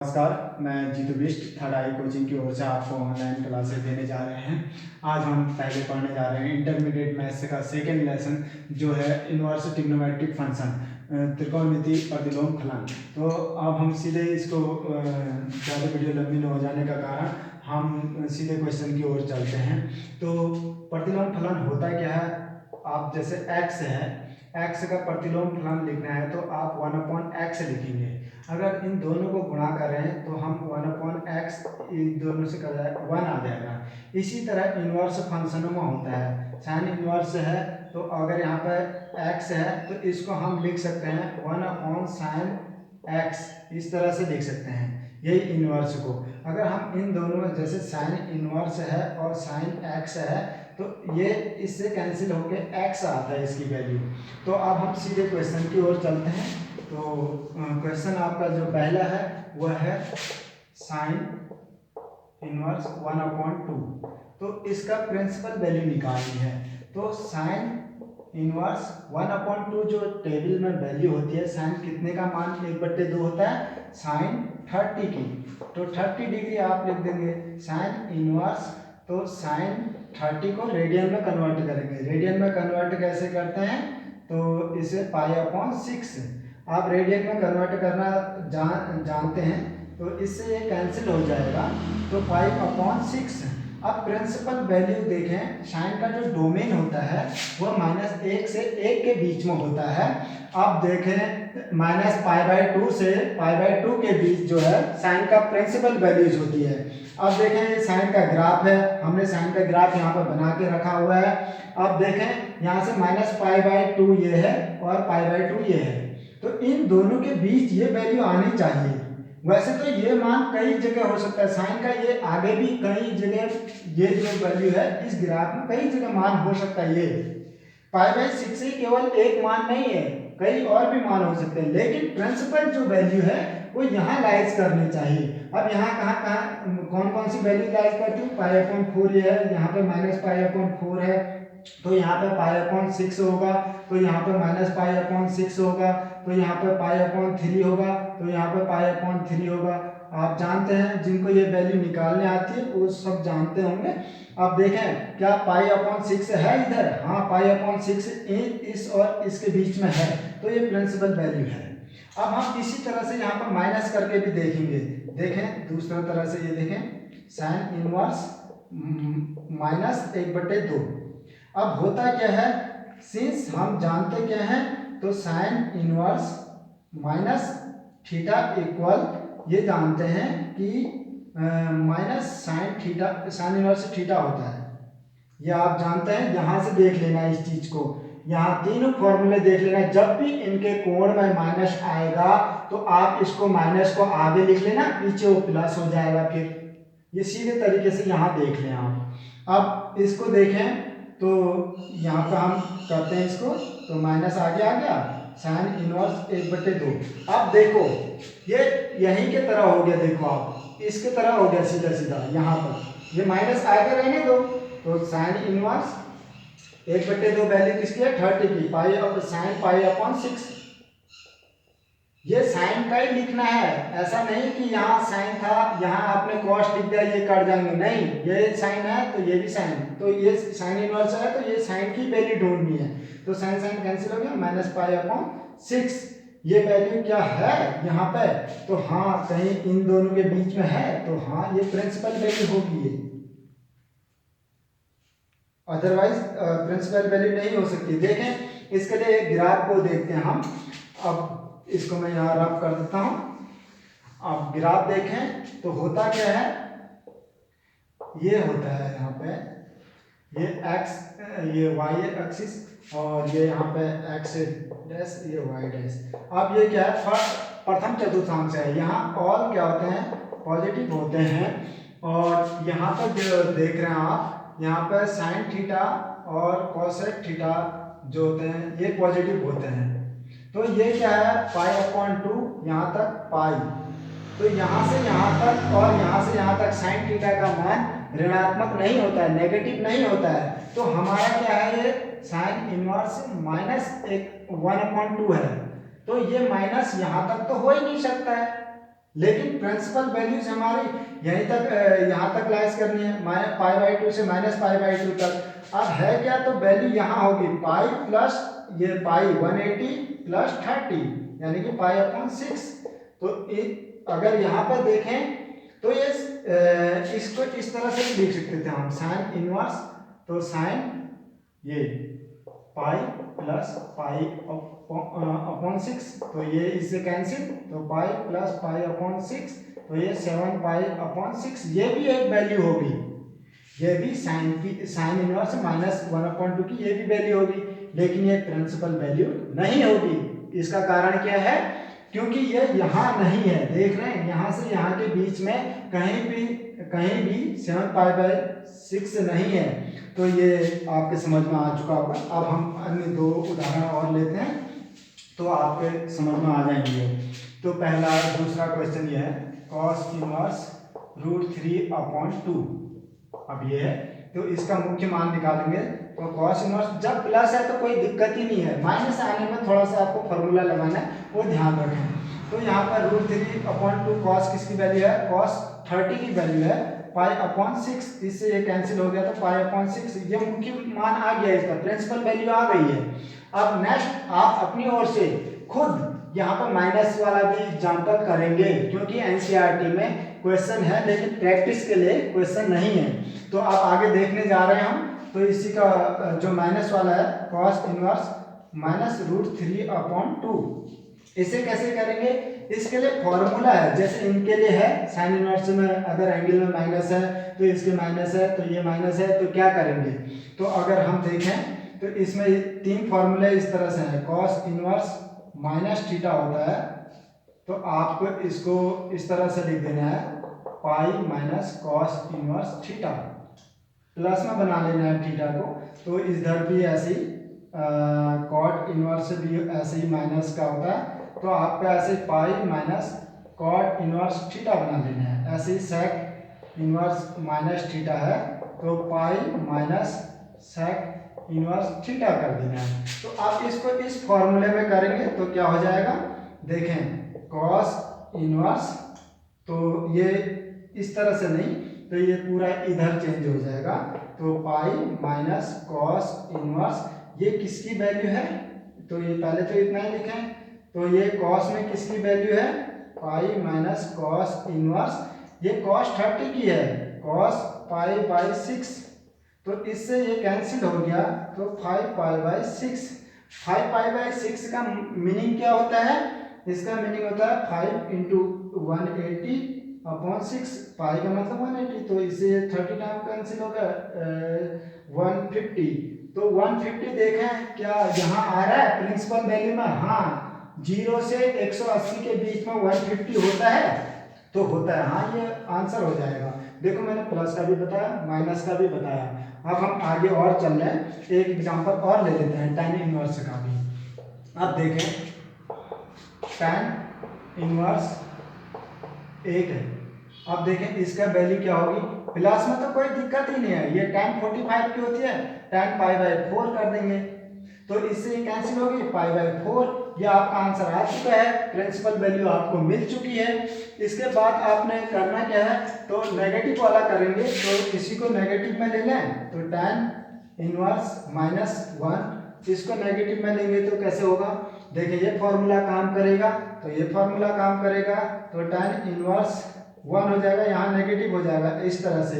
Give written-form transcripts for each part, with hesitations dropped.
नमस्कार, मैं जीतू बिष्ट थर्ड आई कोचिंग की ओर से आपको ऑनलाइन क्लासेस देने जा रहे हैं। आज हम पहले पढ़ने जा रहे हैं इंटरमीडिएट मैथ्स का सेकेंड लेसन जो है इनवर्स ट्रिग्नोमेट्रिक फंक्शन त्रिकोणमिति प्रतिलोम फलन। तो अब हम सीधे इसको ज़्यादा वीडियो लंबी न हो जाने का कारण हम सीधे क्वेश्चन की ओर चलते हैं। तो प्रतिलोम फलन होता क्या है, आप जैसे x है, x का प्रतिलोम फलन लिखना है तो आप 1/x लिखेंगे। अगर इन दोनों को गुणा कर रहे हैं तो हम 1/x इन दोनों से कर 1 आ जाएगा। इसी तरह इन्वर्स फंक्शनों में होता है, साइन इन्वर्स है तो अगर यहाँ पर x है तो इसको हम लिख सकते हैं 1/sin x, इस तरह से लिख सकते हैं यही इन्वर्स को। अगर हम इन दोनों में जैसे साइन इन्वर्स है और साइन x है तो ये इससे कैंसिल होके x आता है इसकी वैल्यू। तो अब हम सीधे क्वेश्चन की ओर चलते हैं। तो क्वेश्चन आपका जो पहला है वह है साइन इनवर्स 1/2। तो इसका प्रिंसिपल वैल्यू निकालनी है। तो साइन इनवर्स 1/2 जो टेबल में वैल्यू होती है, साइन कितने का मान 1/2 होता है, साइन 30 की। तो 30 डिग्री आप लिख देंगे साइन इनवर्स। तो साइन 30 को रेडियन में कन्वर्ट करेंगे। रेडियन में कन्वर्ट कैसे करते हैं, तो इसे π/6 आप रेडियन में कन्वर्ट करना जानते हैं, तो इससे ये कैंसिल हो जाएगा। तो 5/6। अब प्रिंसिपल वैल्यू देखें, साइन का जो डोमेन होता है वह -1 से 1 के बीच में होता है। अब देखें -π/2 से π/2 के बीच जो है साइन का प्रिंसिपल वैल्यूज होती है। अब देखें ये साइन का ग्राफ है, हमने साइन का ग्राफ यहाँ पर बना के रखा हुआ है। अब देखें यहाँ से -π/2 ये है और π/2 ये है, तो इन दोनों के बीच ये वैल्यू आनी चाहिए। वैसे तो ये मान कई जगह हो सकता है, साइन का ये आगे भी कई जगह ये जो वैल्यू है इस ग्राफ में कई जगह मान हो सकता है। ये π/6 ही केवल एक मान नहीं है, कई और भी मान हो सकते हैं, लेकिन प्रिंसिपल जो वैल्यू है वो यहाँ लाइज करनी चाहिए। अब यहाँ कहाँ कौन कौन सी वैल्यू लाइज करती है, π/4 ये है, यहाँ पे -π/4 है, तो यहाँ पे π/6 होगा, तो यहाँ पे -π/6 होगा, तो यहाँ पे π/3 होगा, तो यहाँ पे π/3 होगा। आप जानते हैं, जिनको ये वैल्यू निकालने आती है वो सब जानते होंगे। अब देखें क्या π/6 है इधर, हाँ π/6 इस और इसके बीच में है, तो ये प्रिंसिपल वैल्यू है। अब हम इसी तरह से यहाँ पर माइनस करके भी देखेंगे। देखें दूसरा तरह से, ये देखें साइन इनवर्स -1/2। अब होता क्या है, सिंस हम जानते क्या हैं, तो साइन इनवर्स -थीटा इक्वल ये जानते हैं कि minus sine theta, sine inverse theta होता है, ये आप जानते हैं। यहाँ से देख लेना इस चीज को, यहाँ तीनों फॉर्मूले देख लेना। जब भी इनके कोण में माइनस आएगा तो आप इसको माइनस को आगे लिख लेना, पीछे वो प्लस हो जाएगा। फिर ये सीधे तरीके से यहाँ देख लें आप। अब इसको देखें तो यहाँ पर हम करते हैं इसको, तो माइनस आगे आ गया, साइन इनवर्स 1/2। अब देखो ये यहीं के तरह हो गया, देखो आप इसके तरह हो गया सीधा सीधा, यहाँ पर ये माइनस आगे रहने दो। तो साइन इनवर्स 1/2 वैल्यू किसकी है, 30 की, साइन π/6। ये साइन का ही लिखना है, ऐसा नहीं कि यहाँ साइन था यहाँ आपने कॉस लिख दिया ये कट जाएंगे, नहीं, ये साइन है तो ये भी साइन, तो ये साइन इनवर्स है तो ये साइन की वैल्यू ढूंढनी है। तो साइन साइन कैंसिल हो गया, -π/6 ये वैल्यू क्या है यहाँ पे, तो हाँ कहीं इन दोनों के बीच में है, तो हाँ ये प्रिंसिपल वैल्यू होगी ये, अदरवाइज प्रिंसिपल वैल्यू नहीं हो सकती। देखें इसके लिए एक ग्राफ को देखते हैं हम। अब इसको मैं यहाँ रब कर देता हूँ। अब ग्राफ देखें तो होता क्या है, ये होता है यहाँ पे ये x, ये y एक्सिस, और ये यहाँ पे x डैश, ये y डैश। अब ये क्या है, प्रथम चतुर्थांश है, यहाँ ऑल क्या होते हैं, पॉजिटिव होते हैं। और यहाँ पर जो देख रहे हैं आप, यहाँ पर साइन थीटा और कोसेक थीटा जो होते हैं ये पॉजिटिव होते हैं। तो ये क्या है, π/2 यहाँ तक पाई, तो यहाँ से यहाँ तक और यहाँ से यहाँ तक साइन थीटा का मान ऋणात्मक नहीं होता है, नेगेटिव नहीं होता है। तो हमारा क्या है, ये साइन इनवर्स -1/2 है, तो ये माइनस यहाँ तक तो हो ही नहीं सकता है, लेकिन प्रिंसिपल वैल्यूज हमारी यहीं तक यहाँ तक लाइज करनी है, -π/2 से -π/2 तक। अब है क्या, तो वैल्यू यहाँ होगी पाई प्लस ये पाई 180 प्लस 30 यानी कि π/6। तो अगर यहाँ पर देखें तो ये इसको इस तरह से लिख सकते थे हम साइन इनवर्स, तो साइन ये पाई प्लस पाई अपॉन 6, तो ये इससे कैंसिल, तो पाई प्लस पाई अपॉन 6, तो ये 7π/6 ये भी एक वैल्यू होगी, ये भी साइन की साइन इनवर्स -1/2 की ये भी वैल्यू होगी, लेकिन ये प्रिंसिपल वैल्यू नहीं होगी। इसका कारण क्या है, क्योंकि ये यहाँ नहीं है, देख रहे हैं यहाँ से यहाँ के बीच में कहीं भी 7π/6 नहीं है, तो ये आपके समझ में आ चुका होगा। अब हम अन्य दो उदाहरण और लेते हैं तो आपके समझ में आ जाएंगे। तो पहला दूसरा क्वेश्चन ये है cos इनवर्स √3/2। अब ये है तो इसका मुख्य मान निकालेंगे, तो cos इनवर्स जब प्लस है तो कोई दिक्कत ही नहीं है, माइनस आने में थोड़ा सा आपको फॉर्मूला लगाना है, वो ध्यान रखें। तो यहाँ पर √3/2 cos किसकी वैल्यू है, cos 30 की वैल्यू है π/6, इससे ये कैंसिल हो गया तो π/6, ये मुख्य मान आ गया, इसका प्रिंसिपल वैल्यू आ गई है। अब नेक्स्ट आप अपनी ओर से खुद यहाँ पर माइनस वाला भी एग्जाम्पल करेंगे, क्योंकि एनसीईआरटी में क्वेश्चन है लेकिन प्रैक्टिस के लिए क्वेश्चन नहीं है, तो आप आगे देखने जा रहे हैं हम। तो इसी का जो माइनस वाला है cos इनवर्स -√3/2, इसे कैसे करेंगे, इसके लिए फॉर्मूला है, जैसे इनके लिए है साइन इनवर्स में अगर एंगल में माइनस है तो इसके माइनस है, तो ये माइनस है, तो क्या करेंगे, तो अगर हम देखें तो इसमें 3 फॉर्मूले इस तरह से हैं, cos इनवर्स -θ होता है, तो आपको इसको इस तरह से लिख देना है pi minus cos inverse theta, plus में बना लेना है थीटा को, तो इधर भी ऐसे ही cot इनवर्स भी ऐसे ही माइनस का होता है, तो आपको ऐसे pi minus cot inverse theta बना लेना है। ऐसे ही sec इनवर्स -θ है, तो pi minus sec inverse theta कर देना है। तो आप इसको इस फॉर्मूले में करेंगे तो क्या हो जाएगा, देखें cos इनवर्स, तो ये इस तरह से नहीं, तो ये पूरा इधर चेंज हो जाएगा, तो पाई माइनस cos इनवर्स, ये किसकी वैल्यू है, तो ये पहले तो इतना ही लिखें, तो ये cos में किसकी वैल्यू है, पाई माइनस cos इनवर्स, ये cos 30 की है, cos π/6, तो इससे ये कैंसिल हो गया, तो 5π/6। 5π/6 का मीनिंग क्या होता है, इसका मीनिंग होता है 5 × 180/6, पाई का मतलब 180, तो इससे 30 टाइम कैंसिल होगा 150, तो 150 देखें क्या यहाँ आ रहा है प्रिंसिपल वैल्यू में, हाँ 0 से 180 के बीच में 150 होता है, तो होता है, हाँ ये आंसर हो जाएगा। देखो मैंने प्लस का भी बताया माइनस का भी बताया। अब हम आगे और चल रहे हैं, एक एग्जांपल और ले लेते हैं tan इनवर्स का भी। अब देखें tan इनवर्स 1 है, अब देखें इसका वैल्यू क्या होगी, प्लस में तो कोई दिक्कत ही नहीं है, ये tan 45 की होती है, tan π/4 कर देंगे, तो इससे ये कैंसिल होगी π/4, ये आपका आंसर आ चुका है, प्रिंसिपल वैल्यू आपको मिल चुकी है। इसके बाद आपने करना क्या है, तो नेगेटिव वाला करेंगे, तो इसी को नेगेटिव में ले लें, तो tan इनवर्स -1, इसको नेगेटिव में लेंगे तो कैसे होगा, देखिए ये फॉर्मूला काम करेगा, तो ये फॉर्मूला काम करेगा, तो tan इनवर्स 1 हो जाएगा, यहाँ नेगेटिव हो जाएगा इस तरह से,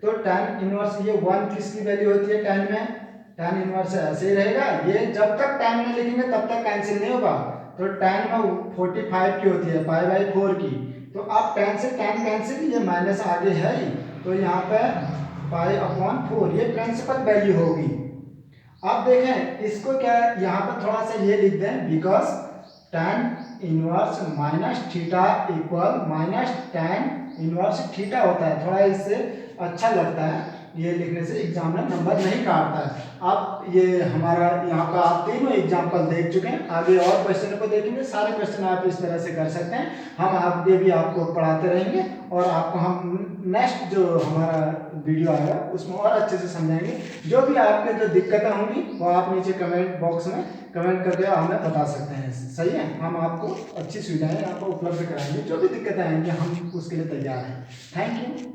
तो tan इनवर्स ये 1 किसकी वैल्यू होती है tan में, tan इनवर्स ऐसे ही रहेगा, ये जब तक tan में लिखेंगे तब तक कैंसिल नहीं होगा, तो tan में 45 की होती है π/4 की, तो आप tan से tan कैंसिल, ये माइनस आगे है ही, तो यहाँ पे π/4 ये प्रिंसिपल वैल्यू होगी। अब देखें इसको क्या, यहाँ पर थोड़ा सा ये लिख दें, because tan inverse -θ equal -tan inverse theta होता है, थोड़ा इससे अच्छा लगता है, ये लिखने से एग्जाम में नंबर नहीं काटता है। अब ये हमारा यहाँ पर आप तीनों एग्जाम्पल देख चुके हैं, आगे और क्वेश्चन को देखेंगे। सारे क्वेश्चन आप इस तरह से कर सकते हैं, हम आगे भी आपको पढ़ाते रहेंगे और आपको हम नेक्स्ट जो हमारा वीडियो आएगा उसमें और अच्छे से समझाएंगे। जो भी आपके जो दिक्कतें होंगी वो आप नीचे कमेंट बॉक्स में कमेंट करके हमें बता सकते हैं। सही है, हम आपको अच्छी सुविधाएं यहाँ पर उपलब्ध कराएंगे। जो भी दिक्कतें आएंगी हम उसके लिए तैयार हैं। Thank you.